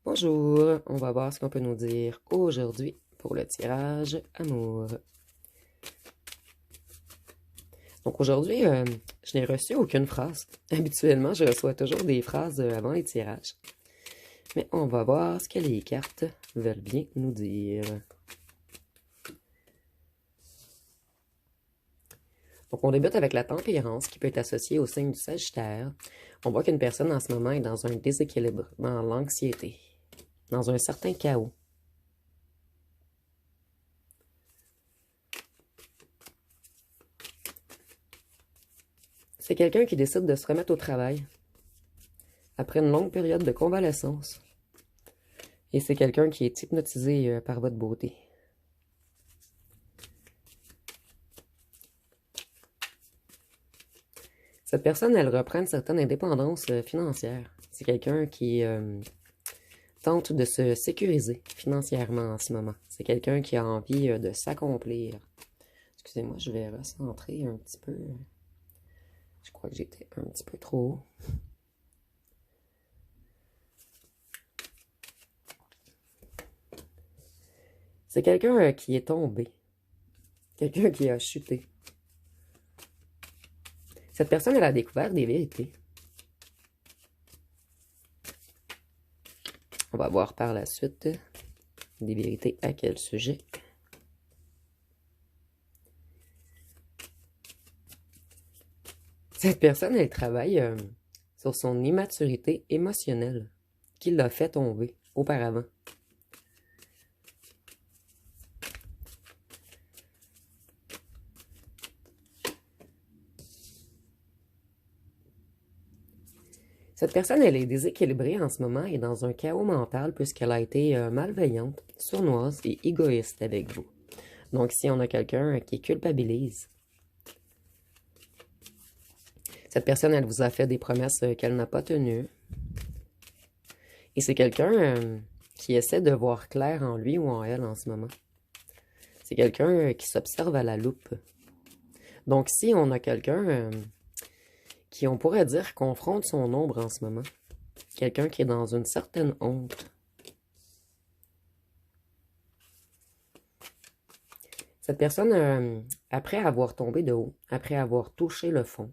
Bonjour, on va voir ce qu'on peut nous dire aujourd'hui pour le tirage amour. Donc aujourd'hui, je n'ai reçu aucune phrase. Habituellement, je reçois toujours des phrases avant les tirages. Mais on va voir ce que les cartes veulent bien nous dire. Donc on débute avec la tempérance qui peut être associée au signe du Sagittaire. On voit qu'une personne en ce moment est dans un déséquilibre, dans l'anxiété, dans un certain chaos. C'est quelqu'un qui décide de se remettre au travail après une longue période de convalescence. Et c'est quelqu'un qui est hypnotisé par votre beauté. Cette personne, elle reprend une certaine indépendance financière. C'est quelqu'un qui tente de se sécuriser financièrement en ce moment. C'est quelqu'un qui a envie de s'accomplir. Excusez-moi, je vais recentrer un petit peu. Je crois que j'étais un petit peu trop haut. C'est quelqu'un qui est tombé. Quelqu'un qui a chuté. Cette personne, elle a découvert des vérités. On va voir par la suite des vérités à quel sujet. Cette personne, elle travaille sur son immaturité émotionnelle qui l'a fait tomber auparavant. Cette personne, elle est déséquilibrée en ce moment et dans un chaos mental puisqu'elle a été malveillante, sournoise et égoïste avec vous. Donc, si on a quelqu'un qui culpabilise, cette personne, elle vous a fait des promesses qu'elle n'a pas tenues. Et c'est quelqu'un qui essaie de voir clair en lui ou en elle en ce moment. C'est quelqu'un qui s'observe à la loupe. Donc, si on a quelqu'un qui, on pourrait dire, confronte son ombre en ce moment, quelqu'un qui est dans une certaine honte, cette personne, après avoir tombé de haut, après avoir touché le fond,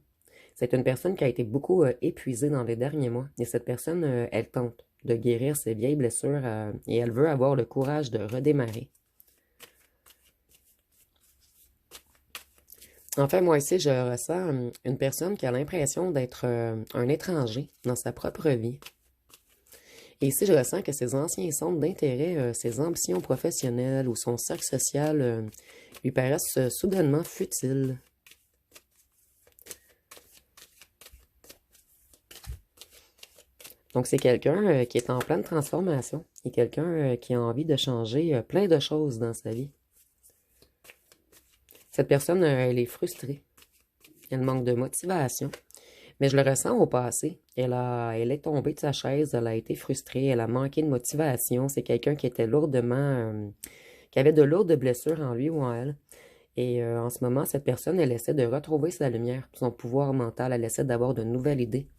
c'est une personne qui a été beaucoup épuisée dans les derniers mois. Et cette personne, elle tente de guérir ses vieilles blessures et elle veut avoir le courage de redémarrer. En fait, moi ici, je ressens une personne qui a l'impression d'être un étranger dans sa propre vie. Et ici, je ressens que ses anciens centres d'intérêt, ses ambitions professionnelles ou son cercle social lui paraissent soudainement futiles. Donc, c'est quelqu'un qui est en pleine transformation et quelqu'un qui a envie de changer plein de choses dans sa vie. Cette personne, elle est frustrée. Elle manque de motivation. Mais je le ressens au passé. Elle est tombée de sa chaise, elle a été frustrée, elle a manqué de motivation. C'est quelqu'un qui était lourdement, qui avait de lourdes blessures en lui ou en elle. Et en ce moment, cette personne, elle essaie de retrouver sa lumière, son pouvoir mental. Elle essaie d'avoir de nouvelles idées.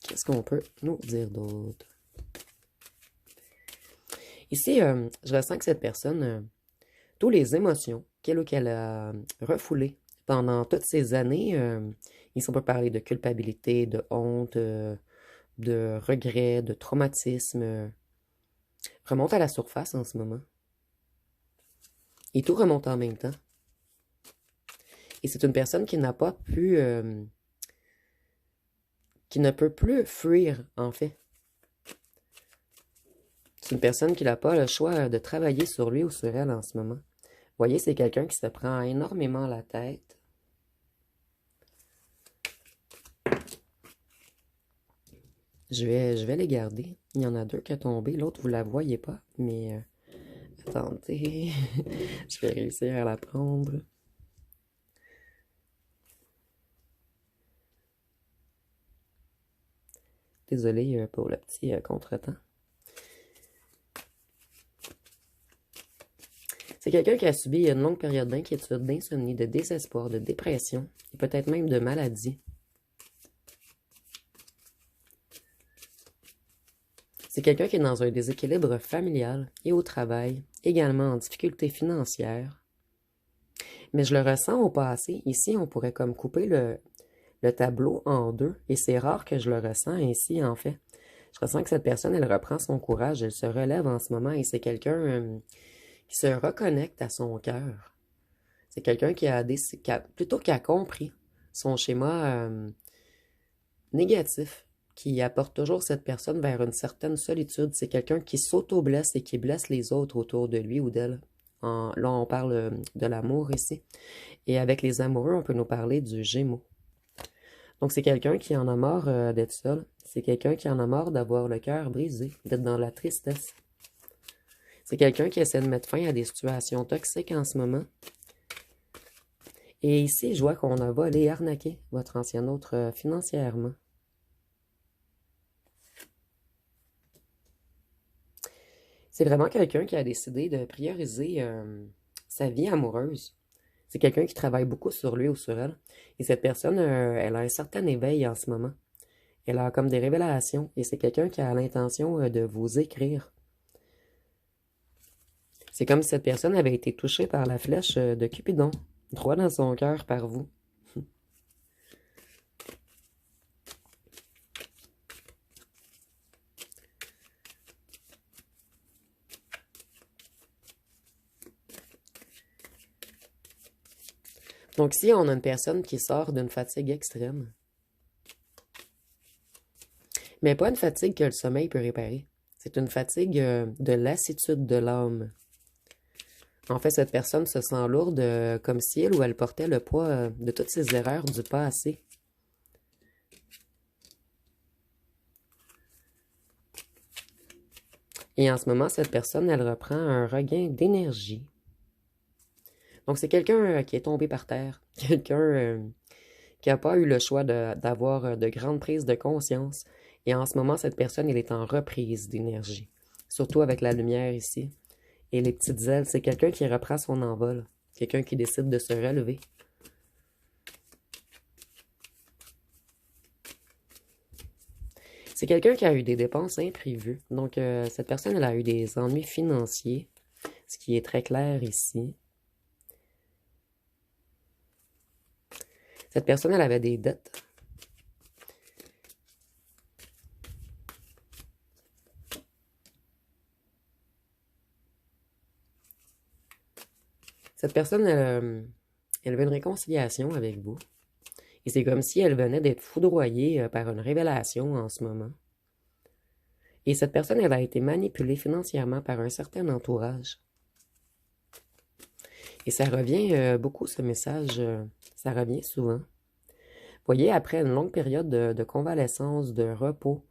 Qu'est-ce qu'on peut nous dire d'autre? Ici, je ressens que cette personne, toutes les émotions qu'elle a refoulées pendant toutes ces années, ici on peut parler de culpabilité, de honte, de regret, de traumatisme, remontent à la surface en ce moment. Et tout remonte en même temps. Et c'est une personne qui n'a pas pu, qui ne peut plus fuir, en fait. C'est une personne qui n'a pas le choix de travailler sur lui ou sur elle en ce moment. Vous voyez, c'est quelqu'un qui se prend énormément la tête. Je vais les garder. Il y en a deux qui sont tombés. L'autre, vous la voyez pas. Mais attendez. Je vais réussir à la prendre. Désolé pour le petit contretemps. C'est quelqu'un qui a subi une longue période d'inquiétude, d'insomnie, de désespoir, de dépression et peut-être même de maladie. C'est quelqu'un qui est dans un déséquilibre familial et au travail, également en difficulté financière. Mais je le ressens au passé. Ici, on pourrait comme couper le tableau en deux, et c'est rare que je le ressens ainsi, en fait. Je ressens que cette personne, elle reprend son courage, elle se relève en ce moment, et c'est quelqu'un qui se reconnecte à son cœur. C'est quelqu'un plutôt qui a compris son schéma négatif, qui apporte toujours cette personne vers une certaine solitude. C'est quelqu'un qui s'auto-blesse et qui blesse les autres autour de lui ou d'elle. Là, on parle de l'amour ici. Et avec les amoureux, on peut nous parler du Gémeaux. Donc, c'est quelqu'un qui en a marre d'être seul. C'est quelqu'un qui en a marre d'avoir le cœur brisé, d'être dans la tristesse. C'est quelqu'un qui essaie de mettre fin à des situations toxiques en ce moment. Et ici, je vois qu'on a volé et arnaqué votre ancien autre financièrement. C'est vraiment quelqu'un qui a décidé de prioriser sa vie amoureuse. C'est quelqu'un qui travaille beaucoup sur lui ou sur elle. Et cette personne, elle a un certain éveil en ce moment. Elle a comme des révélations. Et c'est quelqu'un qui a l'intention de vous écrire. C'est comme si cette personne avait été touchée par la flèche de Cupidon, droit dans son cœur par vous. Donc si on a une personne qui sort d'une fatigue extrême, mais pas une fatigue que le sommeil peut réparer, c'est une fatigue de lassitude de l'âme. En fait, cette personne se sent lourde comme si elle ou elle portait le poids de toutes ses erreurs du passé. Et en ce moment, cette personne, elle reprend un regain d'énergie. Donc, c'est quelqu'un qui est tombé par terre, quelqu'un qui n'a pas eu le choix d'avoir de grandes prises de conscience. Et en ce moment, cette personne, elle est en reprise d'énergie. Surtout avec la lumière ici. Et les petites ailes, c'est quelqu'un qui reprend son envol. Quelqu'un qui décide de se relever. C'est quelqu'un qui a eu des dépenses imprévues. Donc, cette personne, elle a eu des ennuis financiers, ce qui est très clair ici. Cette personne, elle avait des dettes. Cette personne, elle veut une réconciliation avec vous. Et c'est comme si elle venait d'être foudroyée par une révélation en ce moment. Et cette personne, elle a été manipulée financièrement par un certain entourage. Et ça revient beaucoup, ce message, ça revient souvent. Voyez, après une longue période de convalescence, de repos,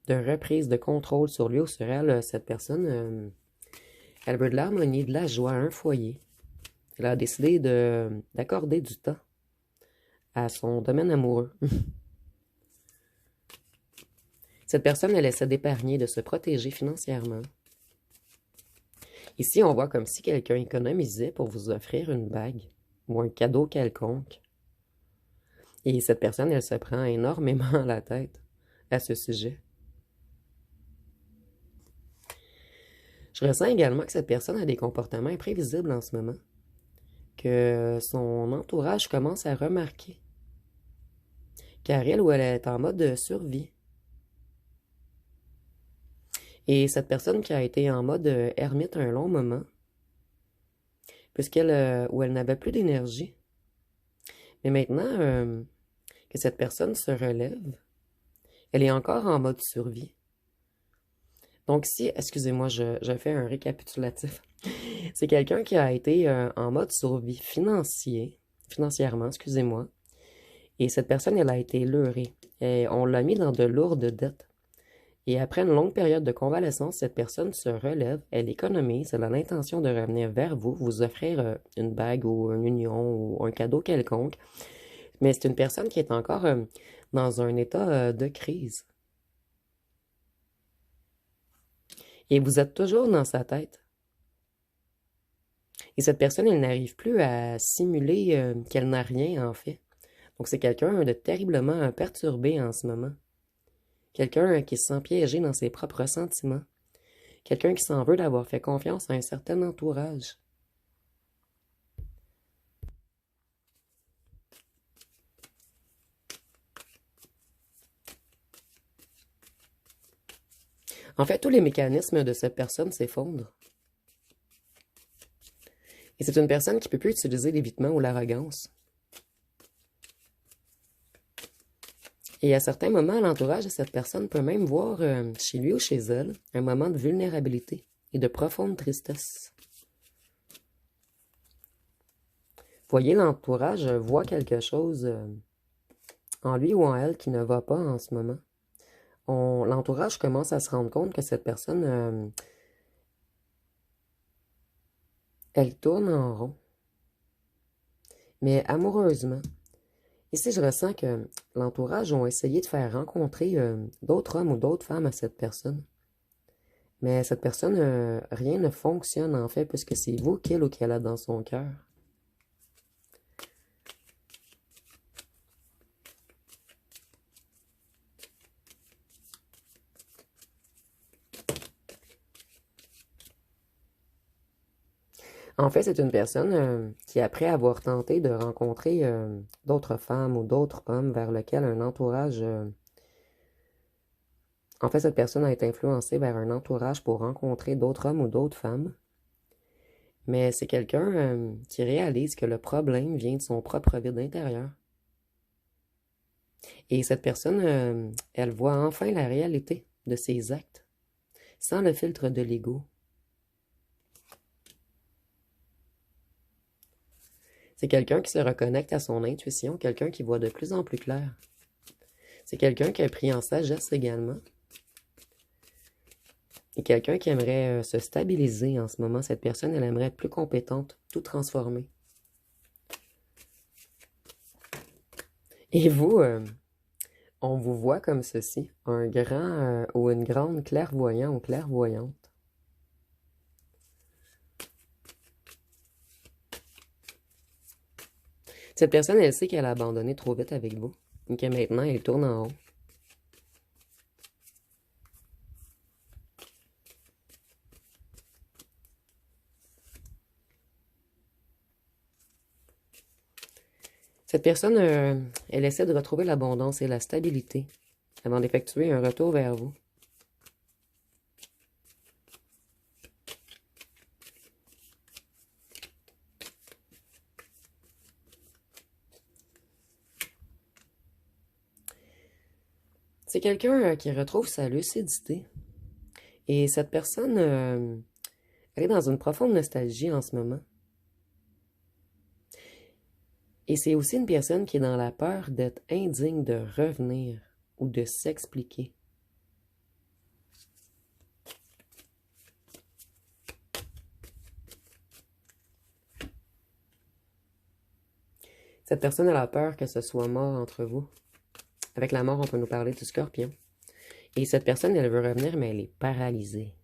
de reprise de contrôle sur lui ou sur elle, cette personne, elle veut de l'harmonie, de la joie, un foyer. Elle a décidé d'accorder du temps à son domaine amoureux. Cette personne, elle essaie d'épargner, de se protéger financièrement. Ici, on voit comme si quelqu'un économisait pour vous offrir une bague ou un cadeau quelconque. Et cette personne, elle se prend énormément la tête à ce sujet. Je ressens également que cette personne a des comportements imprévisibles en ce moment, que son entourage commence à remarquer, car elle ou elle est en mode survie. Et cette personne qui a été en mode ermite un long moment, puisqu'elle où elle n'avait plus d'énergie. Mais maintenant que cette personne se relève, elle est encore en mode survie. Donc si, excusez-moi, je fais un récapitulatif. C'est quelqu'un qui a été en mode survie financièrement, excusez-moi. Et cette personne, elle a été leurrée. Et on l'a mis dans de lourdes dettes. Et après une longue période de convalescence, cette personne se relève, elle économise, elle a l'intention de revenir vers vous, vous offrir une bague ou une union ou un cadeau quelconque. Mais c'est une personne qui est encore dans un état de crise. Et vous êtes toujours dans sa tête. Et cette personne, elle n'arrive plus à simuler qu'elle n'a rien en fait. Donc c'est quelqu'un de terriblement perturbé en ce moment. Quelqu'un qui se sent piégé dans ses propres sentiments. Quelqu'un qui s'en veut d'avoir fait confiance à un certain entourage. En fait, tous les mécanismes de cette personne s'effondrent. Et c'est une personne qui ne peut plus utiliser l'évitement ou l'arrogance. Et à certains moments, l'entourage de cette personne peut même voir chez lui ou chez elle un moment de vulnérabilité et de profonde tristesse. Voyez, l'entourage voit quelque chose en lui ou en elle qui ne va pas en ce moment. L'entourage commence à se rendre compte que cette personne, elle tourne en rond, mais amoureusement. Ici, je ressens que l'entourage ont essayé de faire rencontrer d'autres hommes ou d'autres femmes à cette personne. Mais cette personne, rien ne fonctionne en fait, puisque c'est vous qu'il ou qu'elle a dans son cœur. En fait, c'est une personne qui, après avoir tenté de rencontrer d'autres femmes ou d'autres hommes vers lesquels un entourage... en fait, cette personne a été influencée vers un entourage pour rencontrer d'autres hommes ou d'autres femmes. Mais c'est quelqu'un qui réalise que le problème vient de son propre vide intérieur. Et cette personne, elle voit enfin la réalité de ses actes, sans le filtre de l'ego. C'est quelqu'un qui se reconnecte à son intuition, quelqu'un qui voit de plus en plus clair. C'est quelqu'un qui a pris en sagesse également. Et quelqu'un qui aimerait se stabiliser en ce moment. Cette personne, elle aimerait être plus compétente, tout transformer. Et vous, on vous voit comme ceci, un grand ou une grande clairvoyant ou clairvoyante. Cette personne, elle sait qu'elle a abandonné trop vite avec vous et que maintenant, elle tourne en haut. Cette personne, elle essaie de retrouver l'abondance et la stabilité avant d'effectuer un retour vers vous. C'est quelqu'un qui retrouve sa lucidité. Et cette personne, elle est dans une profonde nostalgie en ce moment. Et c'est aussi une personne qui est dans la peur d'être indigne de revenir ou de s'expliquer. Cette personne a la peur que ce soit mort entre vous. Avec la mort, on peut nous parler du scorpion. Et cette personne, elle veut revenir, mais elle est paralysée.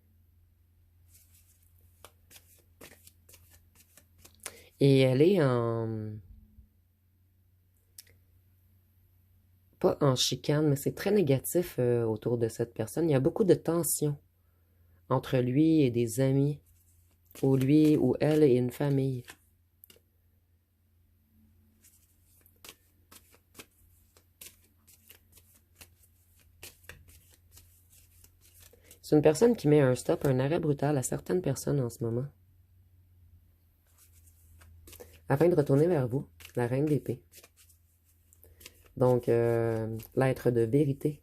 Et elle est en... pas en chicane, mais c'est très négatif autour de cette personne. Il y a beaucoup de tension entre lui et des amis, ou lui ou elle et une famille. C'est une personne qui met un stop, un arrêt brutal à certaines personnes en ce moment. Afin de retourner vers vous, la reine d'épée. Donc, l'être de vérité.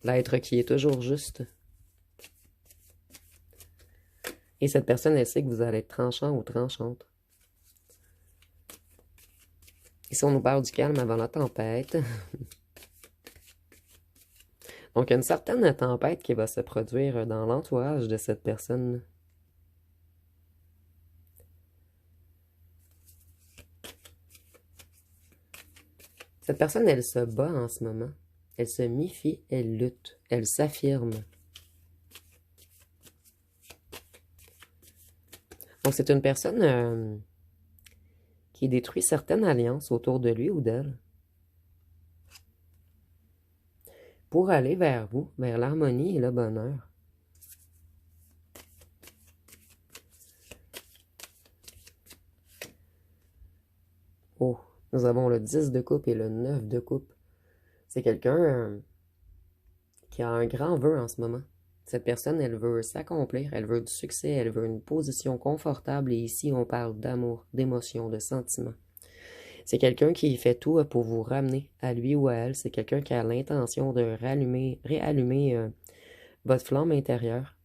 L'être qui est toujours juste. Et cette personne, elle sait que vous allez être tranchant ou tranchante. Ici, on nous parle du calme avant la tempête. Donc, il y a une certaine tempête qui va se produire dans l'entourage de cette personne. Cette personne, elle se bat en ce moment. Elle se méfie, elle lutte, elle s'affirme. Donc, c'est une personne qui détruit certaines alliances autour de lui ou d'elle pour aller vers vous, vers l'harmonie et le bonheur. Oh, nous avons le 10 de coupe et le 9 de coupe. C'est quelqu'un qui a un grand vœu en ce moment. Cette personne, elle veut s'accomplir, elle veut du succès, elle veut une position confortable et ici on parle d'amour, d'émotion, de sentiment. C'est quelqu'un qui fait tout pour vous ramener à lui ou à elle. C'est quelqu'un qui a l'intention de réallumer votre flamme intérieure.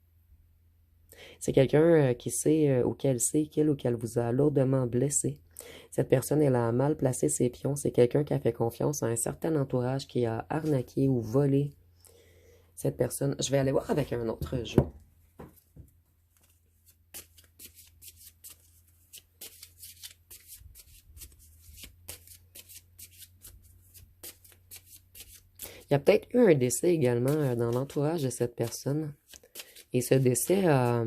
C'est quelqu'un qui sait ou qu'elle sait qu'il ou qu'elle vous a lourdement blessé. Cette personne, elle a mal placé ses pions. C'est quelqu'un qui a fait confiance à un certain entourage qui a arnaqué ou volé cette personne. Je vais aller voir avec un autre jeu. Il y a peut-être eu un décès également dans l'entourage de cette personne. Et ce décès a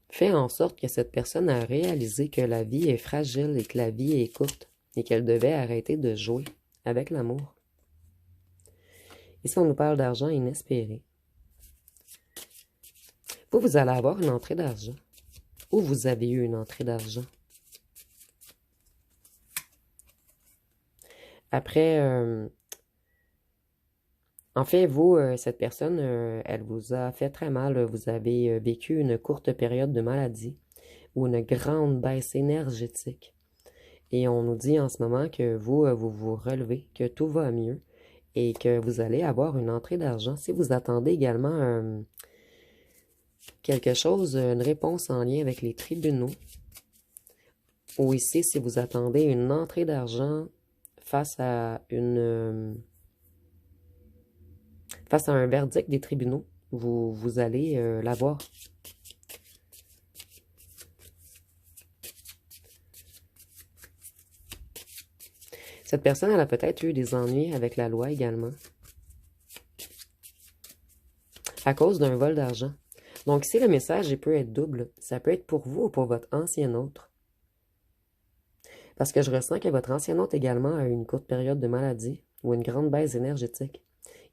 fait en sorte que cette personne a réalisé que la vie est fragile et que la vie est courte et qu'elle devait arrêter de jouer avec l'amour. Ici, on nous parle d'argent inespéré. Vous allez avoir une entrée d'argent. Ou vous avez eu une entrée d'argent. Après, en fait, vous, cette personne, elle vous a fait très mal. Vous avez vécu une courte période de maladie ou une grande baisse énergétique. Et on nous dit en ce moment que vous, vous vous relevez, que tout va mieux et que vous allez avoir une entrée d'argent. Si vous attendez également quelque chose, une réponse en lien avec les tribunaux, ou ici, si vous attendez une entrée d'argent face à face à un verdict des tribunaux, vous allez l'avoir. Cette personne, elle a peut-être eu des ennuis avec la loi également, à cause d'un vol d'argent. Donc ici, le message il peut être double. Ça peut être pour vous ou pour votre ancien autre. Parce que je ressens que votre ancien autre également a eu une courte période de maladie ou une grande baisse énergétique.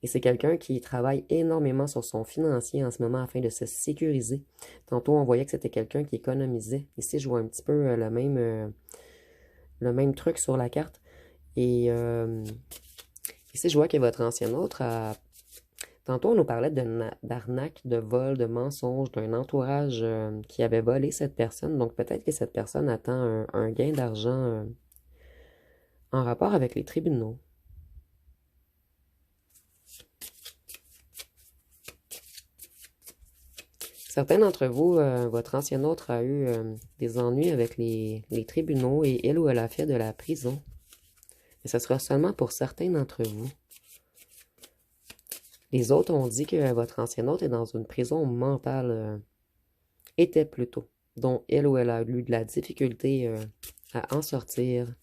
Et c'est quelqu'un qui travaille énormément sur son financier en ce moment afin de se sécuriser. Tantôt, on voyait que c'était quelqu'un qui économisait. Ici, je vois un petit peu le même truc sur la carte. Et ici, je vois que votre ancien autre a... Tantôt, on nous parlait d'arnaque, de vol, de mensonge, d'un entourage qui avait volé cette personne. Donc, peut-être que cette personne attend un gain d'argent en rapport avec les tribunaux. Certains d'entre vous, votre ancien autre a eu des ennuis avec les tribunaux et elle ou elle a fait de la prison. Et ce sera seulement pour certains d'entre vous. Les autres ont dit que votre ancien autre est dans une prison mentale, était plutôt, dont elle ou elle a eu de la difficulté à en sortir.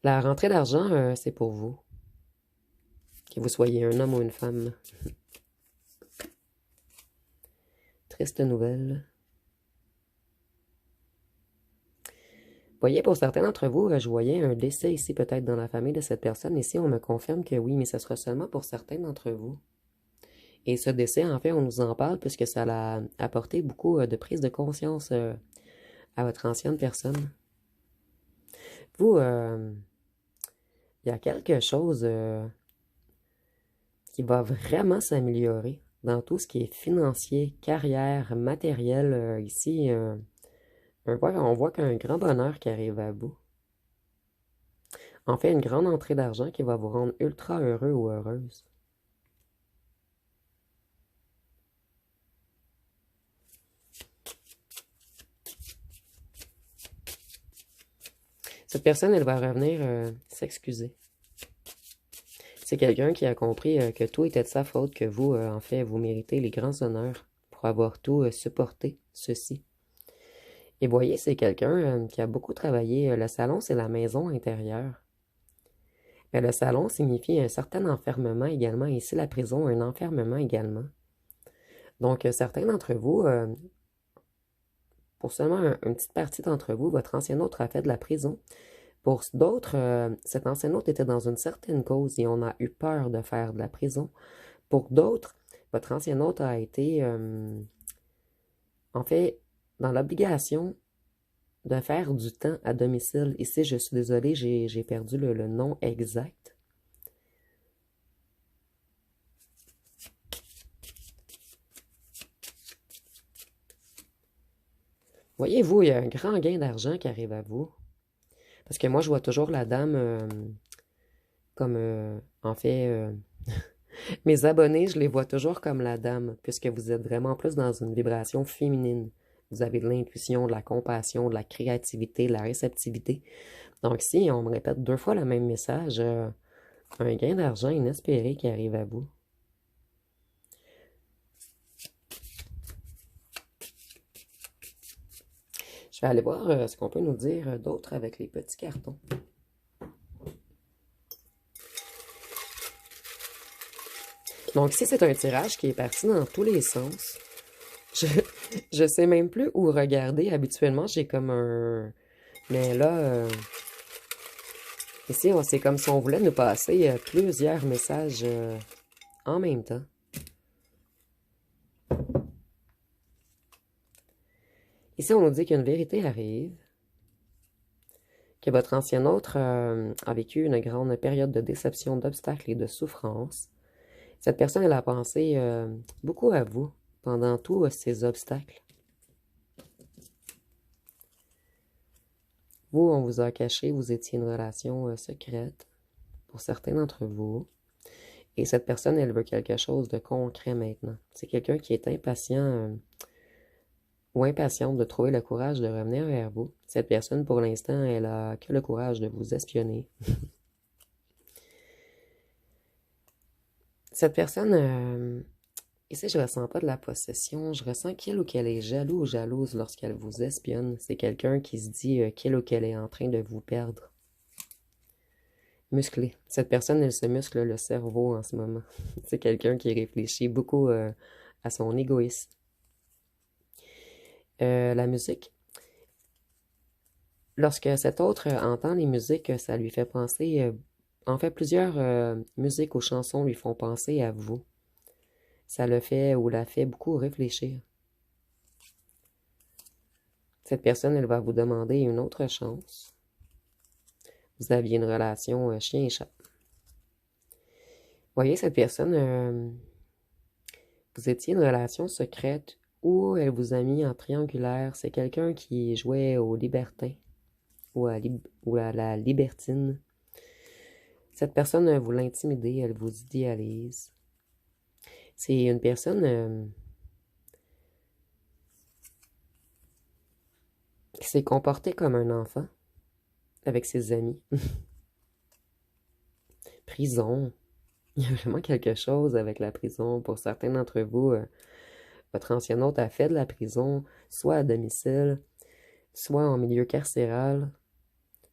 La rentrée d'argent, c'est pour vous. Que vous soyez un homme ou une femme. Triste nouvelle. Voyez, pour certains d'entre vous, je voyais un décès ici peut-être dans la famille de cette personne. Ici, on me confirme que oui, mais ce sera seulement pour certains d'entre vous. Et ce décès, en fait, on nous en parle puisque ça a apporté beaucoup de prise de conscience à votre ancienne personne. Vous, il y a quelque chose qui va vraiment s'améliorer dans tout ce qui est financier, carrière, matériel. Ici, on voit qu'un grand bonheur qui arrive à vous. En fait, une grande entrée d'argent qui va vous rendre ultra heureux ou heureuse. Cette personne, elle va revenir s'excuser. C'est quelqu'un qui a compris que tout était de sa faute, que vous, en fait, vous méritez les grands honneurs pour avoir tout supporté ceci. Et voyez, c'est quelqu'un qui a beaucoup travaillé. Le salon, c'est la maison intérieure. Mais le salon signifie un certain enfermement également. Ici, la prison, un enfermement également. Donc, certains d'entre vous, pour seulement une petite partie d'entre vous, votre ancien hôte a fait de la prison. Pour d'autres, cet ancien hôte était dans une certaine cause et on a eu peur de faire de la prison. Pour d'autres, votre ancien hôte a été, en fait, dans l'obligation de faire du temps à domicile. Ici, je suis désolée, j'ai perdu le nom exact. Voyez-vous, il y a un grand gain d'argent qui arrive à vous. Parce que moi, je vois toujours la dame comme, en fait, mes abonnés, je les vois toujours comme la dame, puisque vous êtes vraiment plus dans une vibration féminine. Vous avez de l'intuition, de la compassion, de la créativité, de la réceptivité. Donc, si on me répète 2 fois le même message, un gain d'argent inespéré qui arrive à vous. Je vais aller voir ce qu'on peut nous dire d'autre avec les petits cartons. Donc, ici, c'est un tirage qui est parti dans tous les sens. Je, je sais même plus où regarder. Habituellement, j'ai comme un... Mais là, ici, c'est comme si on voulait nous passer plusieurs messages en même temps. Ici, on nous dit qu'une vérité arrive, que votre ancien autre a vécu une grande période de déception, d'obstacles et de souffrance. Cette personne, elle a pensé beaucoup à vous pendant tous ces obstacles. Vous, on vous a caché, vous étiez une relation secrète pour certains d'entre vous. Et cette personne, elle veut quelque chose de concret maintenant. C'est quelqu'un qui est impatient ou impatiente de trouver le courage de revenir vers vous. Cette personne, pour l'instant, elle a que le courage de vous espionner. Cette personne, ici, je ne ressens pas de la possession. Je ressens qu'il ou qu'elle est jaloux ou jalouse lorsqu'elle vous espionne. C'est quelqu'un qui se dit qu'il ou qu'elle est en train de vous perdre. Musclé. Cette personne, elle se muscle le cerveau en ce moment. C'est quelqu'un qui réfléchit beaucoup à son égoïsme. La musique. Lorsque cet autre entend les musiques, ça lui fait penser... en fait, plusieurs musiques ou chansons lui font penser à vous. Ça le fait ou la fait beaucoup réfléchir. Cette personne, elle va vous demander une autre chance. Vous aviez une relation chien et chat. Voyez, cette personne, vous étiez une relation secrète où elle vous a mis en triangulaire. C'est quelqu'un qui jouait au libertin ou à la libertine. Cette personne, vous l'intimidez, elle vous idéalise. C'est une personne qui s'est comportée comme un enfant avec ses amis. Prison. Il y a vraiment quelque chose avec la prison. Pour certains d'entre vous, votre ancien hôte a fait de la prison, soit à domicile, soit en milieu carcéral,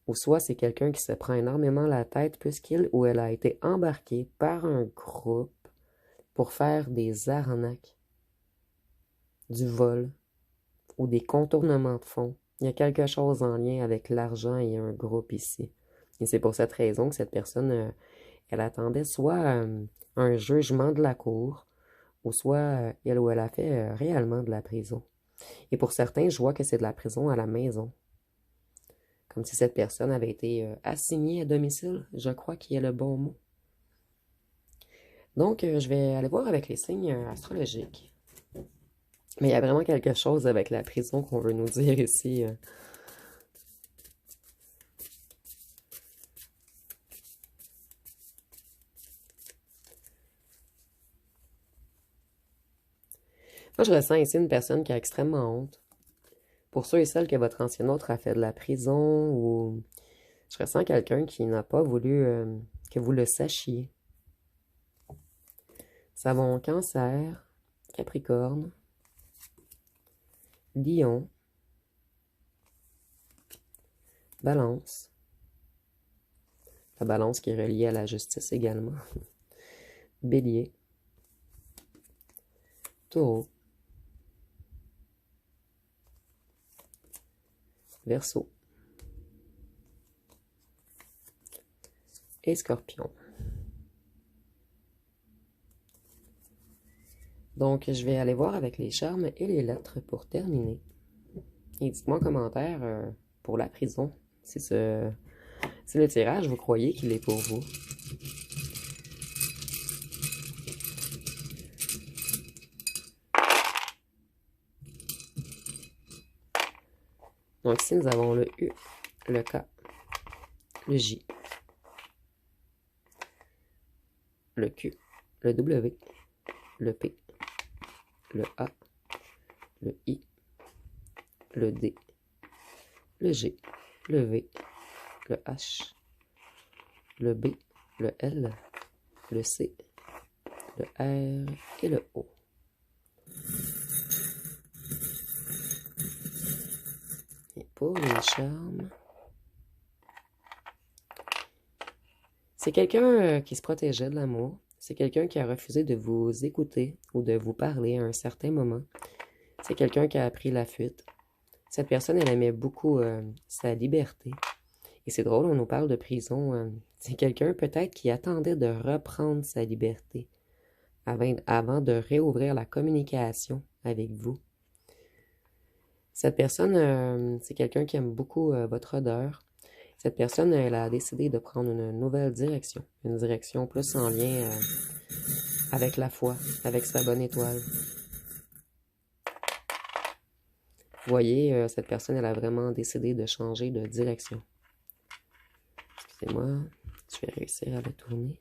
ou soit c'est quelqu'un qui se prend énormément la tête puisqu'il ou elle a été embarqué par un groupe pour faire des arnaques, du vol ou des contournements de fonds. Il y a quelque chose en lien avec l'argent et un groupe ici. Et c'est pour cette raison que cette personne, elle attendait soit un jugement de la cour, ou soit elle ou elle a fait réellement de la prison. Et pour certains, je vois que c'est de la prison à la maison. Comme si cette personne avait été assignée à domicile, je crois qu'il y a le bon mot. Donc, je vais aller voir avec les signes astrologiques. Mais il y a vraiment quelque chose avec la prison qu'on veut nous dire ici. Moi, je ressens ici une personne qui a extrêmement honte. Pour ceux et celles que votre ancien autre a fait de la prison, ou je ressens quelqu'un qui n'a pas voulu que vous le sachiez. Savon Cancer, Capricorne, Lion, Balance, La balance qui est reliée à la justice également. Bélier, Taureau, Verseau et Scorpion. Donc, je vais aller voir avec les charmes et les lettres pour terminer. Et dites-moi en commentaire pour la prison, si le tirage, vous croyez qu'il est pour vous. Donc ici, nous avons le U, le K, le J, le Q, le W, le P, le A, le I, le D, le G, le V, le H, le B, le L, le C, le R et le O. Et pour les charmes, c'est quelqu'un qui se protégeait de l'amour. C'est quelqu'un qui a refusé de vous écouter ou de vous parler à un certain moment. C'est quelqu'un qui a pris la fuite. Cette personne, elle aimait beaucoup sa liberté. Et c'est drôle, on nous parle de prison. C'est quelqu'un peut-être qui attendait de reprendre sa liberté avant de réouvrir la communication avec vous. Cette personne, c'est quelqu'un qui aime beaucoup votre odeur. Cette personne, elle a décidé de prendre une nouvelle direction. Une direction plus en lien avec la foi, avec sa bonne étoile. Vous voyez, cette personne, elle a vraiment décidé de changer de direction. Excusez-moi, je vais réussir à le tourner.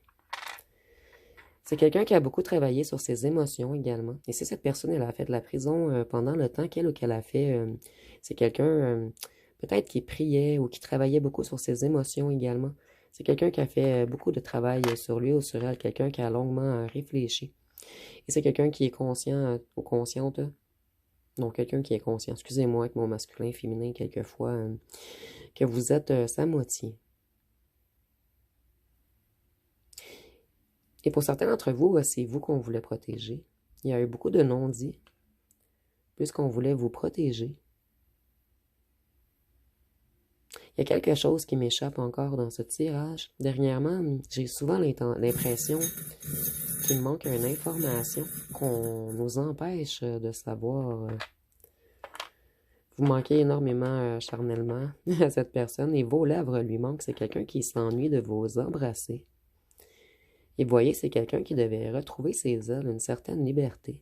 C'est quelqu'un qui a beaucoup travaillé sur ses émotions également. Et si cette personne, elle a fait de la prison pendant le temps qu'elle a fait, c'est quelqu'un peut-être qui priait ou qui travaillait beaucoup sur ses émotions également. C'est quelqu'un qui a fait beaucoup de travail sur lui ou sur elle, quelqu'un qui a longuement réfléchi. Et c'est quelqu'un qui est conscient ou consciente. Non, quelqu'un qui est conscient. Excusez-moi avec mon masculin féminin quelquefois, que vous êtes sa moitié. Et pour certains d'entre vous, c'est vous qu'on voulait protéger. Il y a eu beaucoup de non-dits, puisqu'on voulait vous protéger. Il y a quelque chose qui m'échappe encore dans ce tirage. Dernièrement, j'ai souvent l'impression qu'il manque une information qu'on nous empêche de savoir. Vous manquez énormément charnellement à cette personne et vos lèvres lui manquent. C'est quelqu'un qui s'ennuie de vous embrasser. Et vous voyez, c'est quelqu'un qui devait retrouver ses ailes, une certaine liberté.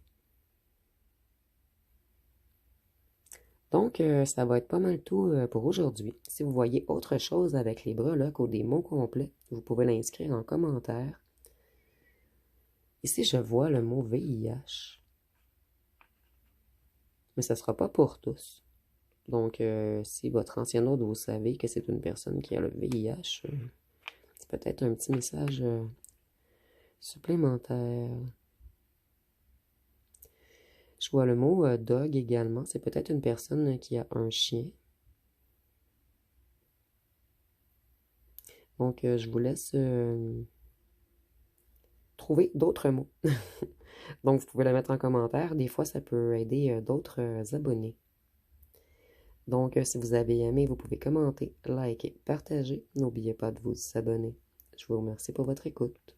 Donc, ça va être pas mal tout pour aujourd'hui. Si vous voyez autre chose avec les breloques ou des mots complets, vous pouvez l'inscrire en commentaire. Ici, je vois le mot VIH. Mais ça ne sera pas pour tous. Donc, si votre ancien hôte, vous savez que c'est une personne qui a le VIH, c'est peut-être un petit message supplémentaire. Je vois le mot dog également. C'est peut-être une personne qui a un chien. Donc, je vous laisse trouver d'autres mots. Donc, vous pouvez le mettre en commentaire. Des fois, ça peut aider d'autres abonnés. Donc, si vous avez aimé, vous pouvez commenter, liker, partager. N'oubliez pas de vous abonner. Je vous remercie pour votre écoute.